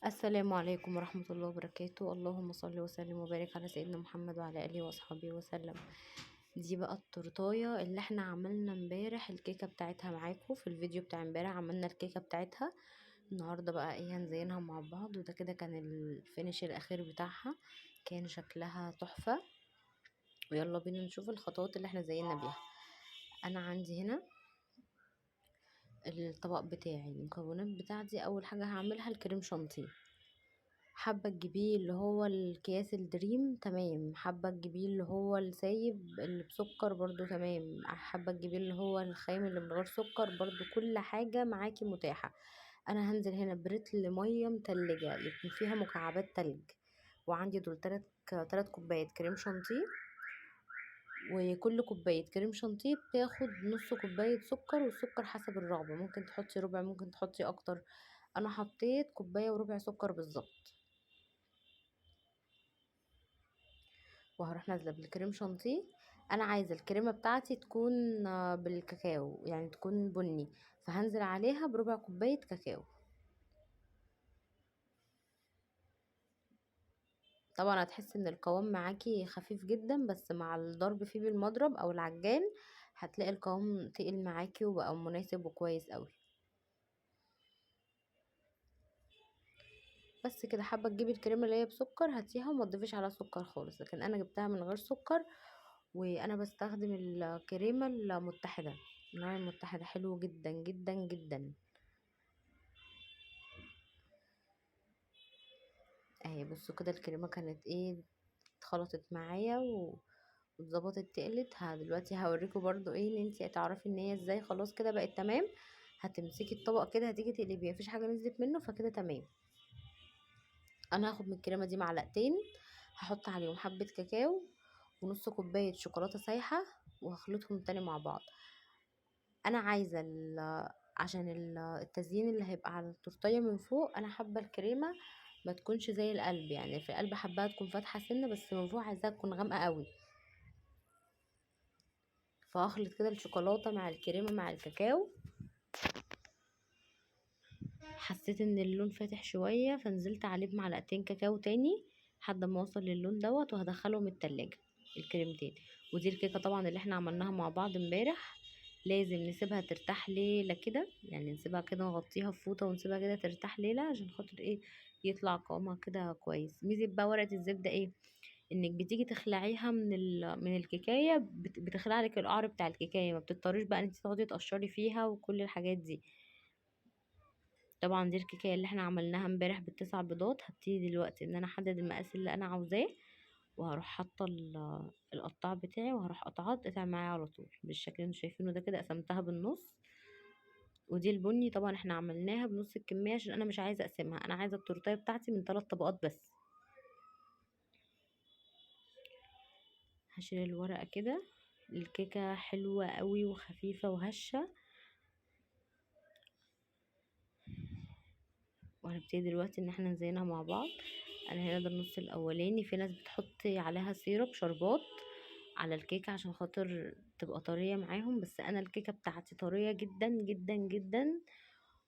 السلام عليكم ورحمة الله وبركاته. اللهم صل وسلم وبارك على سيدنا محمد وعلى آله وأصحابه وسلم. دي بقى التورتاية اللي احنا عملنا امبارح الكيكة بتاعتها معاكم في الفيديو بتاع امبارح. عملنا الكيكة بتاعتها النهاردة بقى ايه هنزينها مع بعض، وده كده كان الفينش الأخير بتاعها. كان شكلها تحفة. ويلا بينا نشوف الخطوات اللي احنا زينا بيها. انا عندي هنا الطبق بتاعي، المكونات بتاعتي اول حاجة هعملها الكريم شانتيه. حابة تجيبيه اللي هو الأكياس الدريم تمام، حابة تجيبيه اللي هو السايب اللي بسكر برضو تمام، حابة تجيبيه اللي هو الخام اللي من غير سكر برضو، كل حاجة معاكي متاحة. انا هنزل هنا برتل مية متلجة يكون فيها مكعبات تلج، وعندي دول تلات كوبايات كريم شانتيه. وكل كوباية كريم شانتيه بتاخد نص كوباية سكر، والسكر حسب الرغبة، ممكن تحطي ربع ممكن تحطي اكتر. انا حطيت كوباية وربع سكر بالظبط. وهروح نازله بالكريم شانتيه. انا عايزه الكريمه بتاعتي تكون بالكاكاو، يعني تكون بني، فهنزل عليها بربع كوبايه كاكاو. طبعا هتحس ان القوام معاكي خفيف جدا، بس مع الضرب فيه بالمضرب او العجان هتلاقي القوام تقل معاكي وبقى مناسب وكويس قوي. بس كده. حابه تجيبي الكريمه اللي هي بسكر هاتيها وما تضيفيش عليها سكر خالص، لكن انا جبتها من غير سكر. وانا بستخدم الكريمه المتحده، النوع المتحده حلو جدا جدا جدا. اهي بصوا كده الكريمه كانت ايه، اتخلطت معايا واتظبطت تقلت. دلوقتي هوريكم برضو ايه ان انتي هتعرفي ان هي ازاي خلاص كده بقت تمام. هتمسكي الطبق كده هتيجي تقلبيه مفيش حاجه نزلت منه، فكده تمام. انا هاخد من الكريمه دي معلقتين، هحط عليهم حبه كاكاو ونص كوبايه شوكولاته سايحه، وهخلطهم تاني مع بعض. انا عايزه عشان التزيين اللي هيبقى على التورتيه من فوق، انا حابه الكريمه ما تكونش زي القلب، يعني في القلب حباها تكون فاتحه سنه، بس من فوق عايزاها تكون غامقه قوي. فهخلط كده الشوكولاته مع الكريمه مع الكاكاو. حسيت ان اللون فاتح شويه، فنزلت عليه بمعلقتين كاكاو تاني لحد ما اوصل للون دوت، وهدخلهم التلاجة الكريمتين. ودي الكيكه طبعا اللي احنا عملناها مع بعض امبارح. لازم نسيبها ترتاح ليلة كده، يعني نسيبها كده نغطيها في فوطة ونسيبها كده ترتاح ليلة عشان خاطر ايه، يطلع قوامها كده كويس. ميزة بقى ورقة الزبدة ايه، انك بتيجي تخلعيها من الكيكاية، بتخلع لك القعر بتاع الكيكاية، ما بتضطريش بقى ان انت تقعدي تقشري فيها وكل الحاجات دي. طبعا دي الكيكاية اللي احنا عملناها امبارح بالتسع بيضات. هبتدي دلوقتي ان انا احدد المقاس اللي انا عاوزاه، وهروح حاطه القطاع بتاعي، وهروح قطعات تقطع معايا على طول بالشكل اللي انتوا شايفينه ده كده. قسمتها بالنص. ودي البني طبعا احنا عملناها بنص الكمية عشان انا مش عايزة اقسمها، انا عايزة التورتيه بتاعتي من 3 طبقات بس. هشيل الورقة كده. الكيكة حلوة قوي وخفيفة وهشة. وهنبتدي دلوقتي ان احنا نزينها مع بعض. انا هنا ده النص الاولاني. في ناس بتحط عليها سيرب شربات على الكيكة عشان خاطر تبقى طرية معاهم، بس انا الكيكة بتاعتي طرية جدا جدا جدا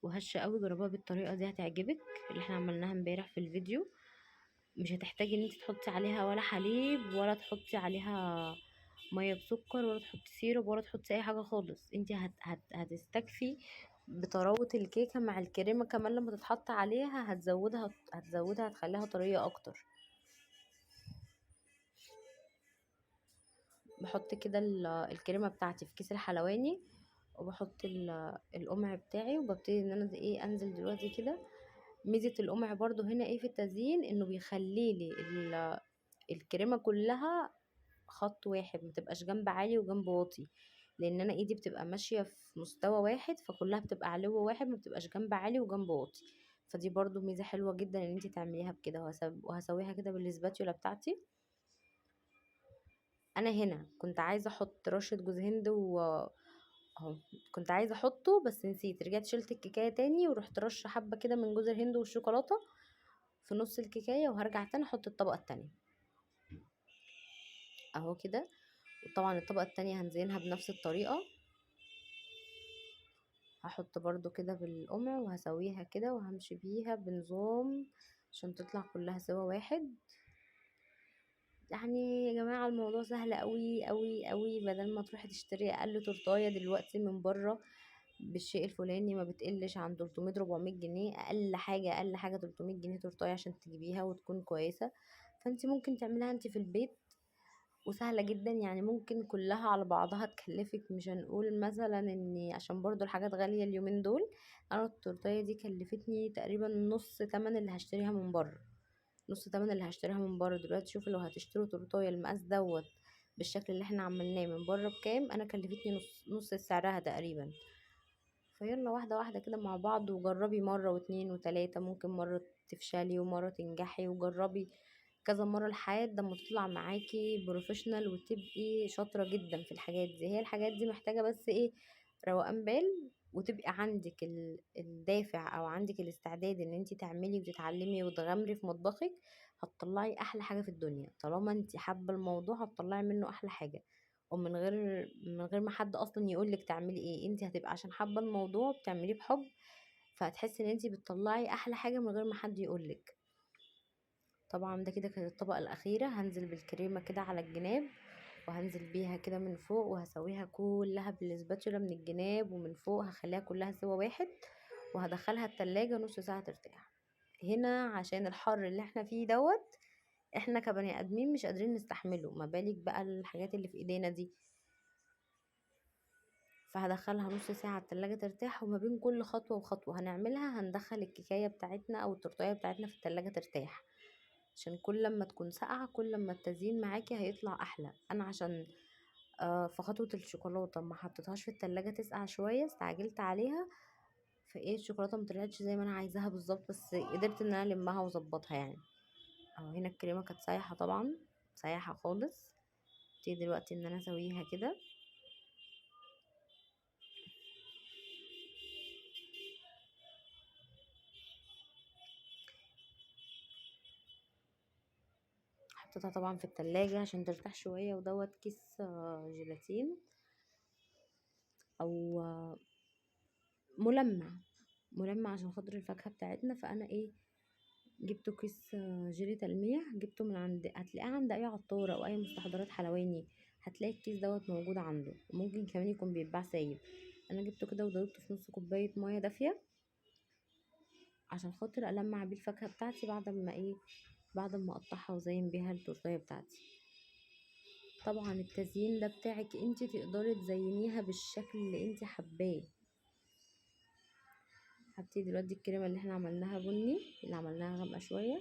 وهشة قوي. جربوها بالطريقة دي هتعجبك، اللي احنا عملناها امبارح في الفيديو. مش هتحتاجي ان انت تحطي عليها ولا حليب، ولا تحطي عليها ميه بسكر، ولا تحطي سيرب، ولا تحطي اي حاجه خالص. انت هتستكفي بطراوه الكيكه مع الكريمه كمان. لما تتحط عليها هتزودها هتخليها طريه اكتر. بحط كده الكريمه بتاعتي في كيس الحلواني، وبحط القمع بتاعي، وببتدي ان انا ايه انزل دلوقتي كده. ميزه القمع برضو هنا ايه في التزيين، انه بيخلي لي الكريمه كلها خط واحد، متبقاش جنب عالي وجنب واطي، لان انا ايدي بتبقى ماشيه في مستوى واحد، فكلها بتبقى علو واحد، ما بتبقاش جنب عالي وجنب واطي. فدي برضو ميزه حلوه جدا ان انت تعمليها بكده. وهسويها كده بالسباتيولا بتاعتي. انا هنا كنت عايزه احط رشه جوز هند اهو، كنت عايزه احطه بس نسيت، رجعت شلت الكيكايه تاني ورحت رشه حبه كده من جوز الهند والشوكولاته في نص الكيكايه، وهرجع تاني احط الطبقه التانية اهو كده. وطبعا الطبقه التانية هنزينها بنفس الطريقه. هحط برضو كده بالقمع وهسويها كده وهمشي بيها بنظام عشان تطلع كلها سوا واحد. يعني يا جماعة الموضوع سهل قوي قوي قوي، بدل ما تروحي تشتري اقل تورتايه دلوقتي من بره بالشيء الفلاني ما بتقلش عن 300 400 جنيه، اقل حاجة اقل حاجة 300 جنيه تورتايه عشان تجيبيها وتكون كويسة. فانت ممكن تعمليها انت في البيت وسهلة جدا، يعني ممكن كلها على بعضها تكلفك، مش هنقول مثلا اني عشان برضو الحاجات غالية اليومين دول. انا التورتايه دي كلفتني تقريبا نص تمن اللي هشتريها من بره، نص تمن اللي هشتريها من بره. دلوقتي شوفي لو هتشتروا تورتايه المقاس دوت بالشكل اللي احنا عملناه من بره بكام، انا كلفتني نص سعرها تقريبا. فيلا واحدة واحدة كده مع بعض، وجربي مرة واتنين وتلاتة، ممكن مرة تفشلي ومرة تنجحي، وجربي كذا مرة لحد ما تطلع معاكي بروفيشنال وتبقي شاطرة جدا في الحاجات دي. هي الحاجات دي محتاجة بس ايه، روقان بال، وتبقى عندك الدافع او عندك الاستعداد ان انت تعملي وتتعلمي وتغامري في مطبخك. هتطلعي احلى حاجة في الدنيا طالما انت حابة الموضوع، هتطلعي منه احلى حاجة. ومن غير ما حد اصلا يقولك تعملي ايه، انت هتبقى عشان حابه الموضوع بتعمليه بحب، فهتحسي ان انت بتطلعي احلى حاجه من غير ما حد يقولك. طبعا ده كده كانت الطبقه الاخيره، هنزل بالكريمه كده على الجناب، وهنزل بيها كده من فوق، وهسويها كلها بالسباتشولا من الجناب ومن فوق، هخليها كلها سوا واحد، وهدخلها التلاجة نص ساعة ترتاح. هنا عشان الحر اللي احنا فيه دوت، احنا كبني ادمين مش قادرين نستحمله، ما بالك بقى الحاجات اللي في ايدينا دي. فهدخلها نص ساعة التلاجة ترتاح، وما بين كل خطوة وخطوة هنعملها هندخل الكيكاية بتاعتنا او التورتاية بتاعتنا في التلاجة ترتاح، عشان كل لما تكون ساقعة كل لما التزيين معاكي هيطلع احلى. انا عشان في خطوة الشوكولاتة ما حطيتهاش في التلاجة تسقع شوية، استعجلت عليها، فايه الشوكولاتة مطلعتش زي ما انا عايزاها بالظبط، بس قدرت ان انا المها واظبطها يعني. اهو هنا الكريمة كانت سايحة طبعا، سايحة خالص. ابتدي دلوقتي ان انا اسويها كده. حطيتها طبعا في التلاجة عشان ترتاح شوية، ودوت كيس جيلاتين او ملمع، ملمع عشان خاطر الفاكهة بتاعتنا. فانا ايه، جبته كيس جيلي تلميع، جبته من عند، هتلاقيه عند اي عطار او اي مستحضرات حلواني، هتلاقي الكيس دوت موجود عنده، ممكن كمان يكون بيتباع سايب. انا جبته كده وضربته في نص كوباية مية دافية عشان خاطر ألمع بيه الفاكهة بتاعتي بعد ما ايه، بعد ما اقطعها وازين بيها التورتيه بتاعتي. طبعا التزيين ده بتاعك انت، تقدري تزينيها بالشكل اللي انت حباه. هبتدي دلوقتي الكريمه اللي احنا عملناها بني، اللي عملناها غامقه شويه،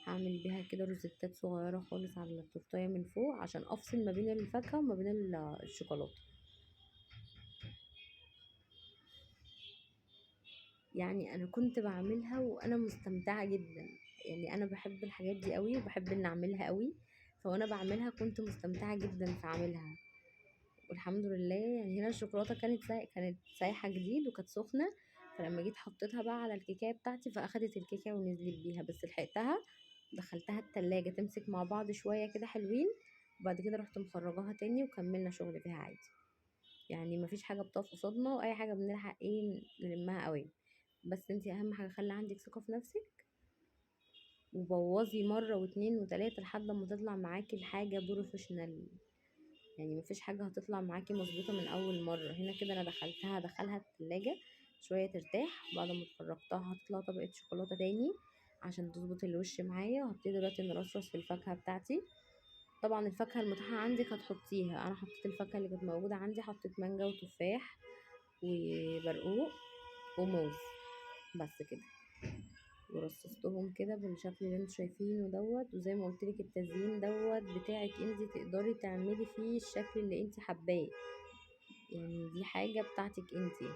هعمل بيها كده روزيتات صغيره خالص على التورتيه من فوق عشان افصل ما بين الفاكهه وما بين الشوكولاته. يعني انا كنت بعملها وانا مستمتعه جدا، يعني انا بحب الحاجات دي قوي وبحب ان اعملها قوي، فوانا بعملها كنت مستمتعه جدا في عملها. والحمد لله يعني هنا الشوكولاته كانت سايحه جديد وكانت سخنه، فلما جيت حطيتها بقى على الكيكه بتاعتي فاخدت الكيكه ونزلت بيها، بس لحقتها دخلتها التلاجة تمسك مع بعض شويه كده حلوين، وبعد كده رحت مخرجاها تاني وكملنا شغل فيها عادي. يعني مفيش حاجه بتقف قصادنا، واي حاجه بنلحق ايه نلمها قوي. بس انتي اهم حاجه خلي عندك ثقه في نفسك، وبوظي مره واتنين وتلاته لحد ما تطلع معاكي الحاجه بروفيشنال. يعني مفيش حاجة هتطلع معاكي مظبوطة من أول مرة. هنا كده أنا هدخلها التلاجة شوية ترتاح، وبعد ما اتخرجتها هتطلع طبقة شوكولاتة تاني عشان تظبط الوش معايا. وهبتدي دلوقتي نرصرص في الفاكهة بتاعتي. طبعا الفاكهة المتاحة عندك هتحطيها، أنا حطيت الفاكهة اللي كانت موجودة عندي، حطيت مانجا وتفاح وبرقوق وموز، بس كده، ورصصتهم كده بالشكل اللي انتوا شايفينه دوت. وزي ما قلتلك التزيين دوت بتاعك انت، تقدري تعملي فيه الشكل اللي انت حباه، يعني دي حاجة بتاعتك انتي.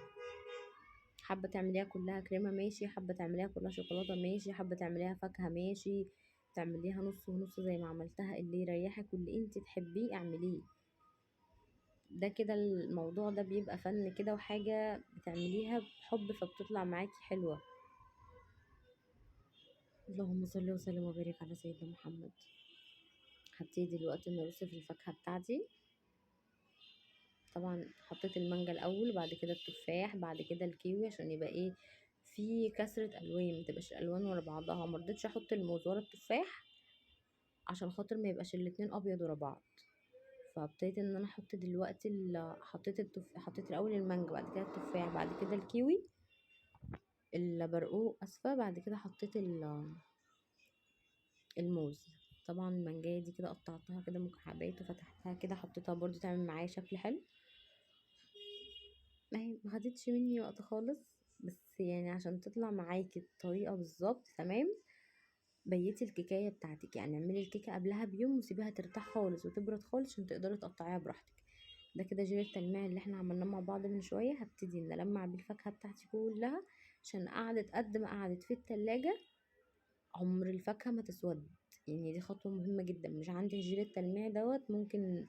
حابة تعمليها كلها كريمة ماشي، حابة تعمليها كلها شوكولاتة ماشي، حابة تعمليها فاكهة ماشي، تعمليها نص ونص زي ما عملتها، اللي يريحك واللي انتي تحبيه اعمليه. ده كده الموضوع ده بيبقى فن كده، وحاجة بتعمليها بحب فبتطلع معاكي حلوة. اللهم صل وسلم وبارك على سيدنا محمد. هبتدي دلوقتي نرص في الفاكهة بتاعتي. طبعا حطيت المانجا الاول، بعد كده التفاح، بعد كده الكيوي، عشان يبقى ايه في كسرة الوان، متبقاش الالوان ورا بعضها. مرضتش احط الموز ورا التفاح عشان خاطر ما يبقاش الاتنين ابيض ورا بعض. فابتديت ان انا احط دلوقتي حطيت الاول المانجا، بعد كده التفاح، بعد كده الكيوي البرقوق اسفه، بعد كده حطيت الموز. طبعا المانجايه دي كده قطعتها كده مكعبات وفتحتها كده، حطيتها برضو تعمل معايا شكل حلو. ما هي ما خدتش مني وقت خالص، بس يعني عشان تطلع معاكي الطريقه بالظبط تمام. بيتي الكيكايه بتاعتك، يعني اعملي الكيكه قبلها بيوم وسيبيها ترتاح خالص وتبرد خالص عشان تقدري تقطعيها براحتك. ده كده جيل التلميع اللي احنا عملناه مع بعض من شويه. هبتدي ان المع بالفاكهه بتاعتي كلها، عشان قعدت قد ما قعدت في التلاجة عمر الفاكهه ما تسود. يعني دي خطوه مهمه جدا. مش عندك جيل التلميع دوت، ممكن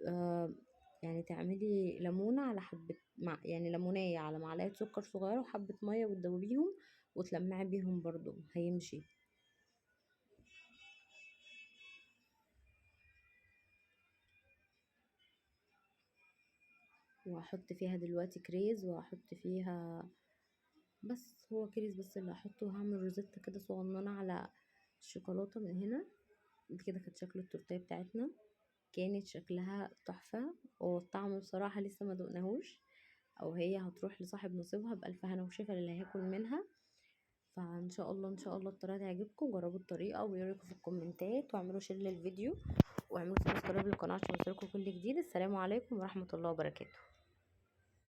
آه يعني تعملي ليمونه على حبه يعني ليمونيه على معلقه سكر صغيره وحبه ميه وتدوبيهم وتلمعي بيهم برضو هيمشي. وهحط فيها دلوقتي كريز، وهحط فيها بس هو كريز بس اللي هحطه. وهعمل روزيتا كده صغننه على الشوكولاته من هنا. دي كده كانت شكل التورتيه بتاعتنا، كانت شكلها تحفه. والطعم بصراحه لسه ما دقناهوش، او هي هتروح لصاحب نصيبها بألف هنا وشفا اللي هياكل منها. فان شاء الله ان شاء الله الطريقه تعجبكم. جربوا الطريقه وقولوا في الكومنتات، واعملوا شير للفيديو، واعملوا سبسكرايب للقناه عشان يوصلكم كل جديد. السلام عليكم ورحمه الله وبركاته.